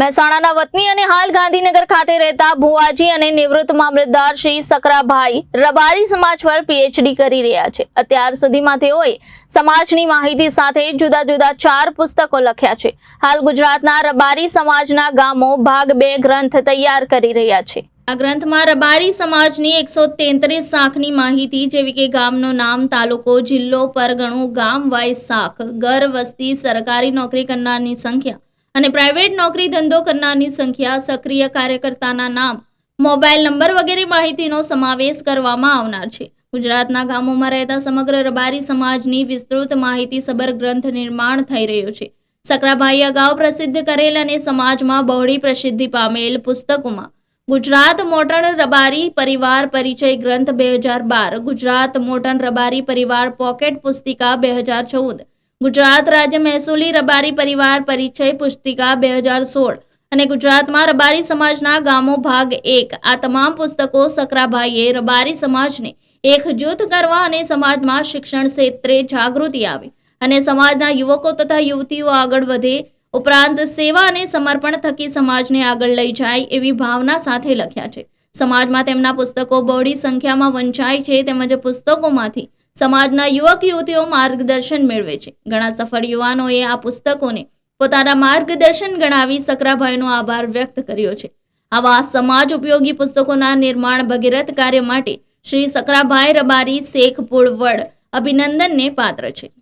મહેસાણાના વતની અને હાલ ગાંધીનગર ખાતે રહેતા ભુવાજી અને નિવૃત્ત મામલતદાર શ્રી સકરાભાઈ રબારી સમાજ પર પીએચડી કરી રહ્યા છે। અત્યાર સુધીમાં તેઓએ સમાજની માહિતી સાથે જુદા જુદા 4 પુસ્તકો લખ્યા છે। હાલ ગુજરાતના રબારી સમાજના ગામો ભાગ 2 ગ્રંથ તૈયાર કરી રહ્યા છે। આ ગ્રંથમાં રબારી સમાજની 133 શાખની માહિતી જેવી કે ગામનું નામ, તાલુકો, જિલ્લો, પરગણું, ગામ વાઇઝ શાખ, ઘર, વસ્તી, સરકારી નોકરી કરનારની સંખ્યા અને પ્રાઇવેટ નોકરી ધંધો કરનારની સંખ્યા, સક્રિય કાર્યકર્તાના નામ, મોબાઈલ નંબર વગેરે માહિતીનો સમાવેશ કરવામાં આવનાર છે। ગુજરાતના ગામોમાં રહેતા સમગ્ર રબારી સમાજની વિસ્તૃત માહિતીસભર ગ્રંથ નિર્માણ થઈ રહ્યો છે। સકરાભાઈએ અગાઉ પ્રસિદ્ધ કરેલ અને સમાજમાં બહોળી પ્રસિદ્ધિ પામેલ પુસ્તકોમાં ગુજરાત મોટર્ન રબારી પરિવાર પરિચય ગ્રંથ 2012, ગુજરાત મોટર્ન રબારી પરિવાર પોકેટ પુસ્તિકા 2014, ગુજરાત રાજ્ય મહેસૂલી રબારી પરિવાર પરિચય પુસ્તિકા 2016 અને ગુજરાતમાં રબારી સમાજના ગામો ભાગ 1 આ તમામ પુસ્તકો સકરાભાઈએ રબારી સમાજને એકજૂથ કરવા અને સમાજમાં શિક્ષણ ક્ષેત્રે જાગૃતિ આવે અને સમાજના યુવકો તથા યુવતીઓ આગળ વધે ઉપરાંત સેવા અને સમર્પણ થકી સમાજને આગળ લઈ જાય એવી ભાવના સાથે લખ્યા છે। સમાજમાં તેમના પુસ્તકો બહોળી સંખ્યામાં વંચાય છે તેમજ પુસ્તકોમાંથી સમાજના યુવક યુવતીઓ માર્ગદર્શન મેળવે છે। ઘણા સફળ યુવાનોએ આ પુસ્તકોને પોતાના માર્ગદર્શન ગણાવી સકરાભાઈનો આભાર વ્યક્ત કર્યો છે। આવા સમાજ ઉપયોગી પુસ્તકોના નિર્માણ ભગીરથ કાર્ય માટે શ્રી સકરાભાઈ રબારી શેખપુર વડ અભિનંદનને પાત્ર છે।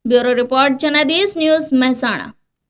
Bureau report Janadesh news Mehsana.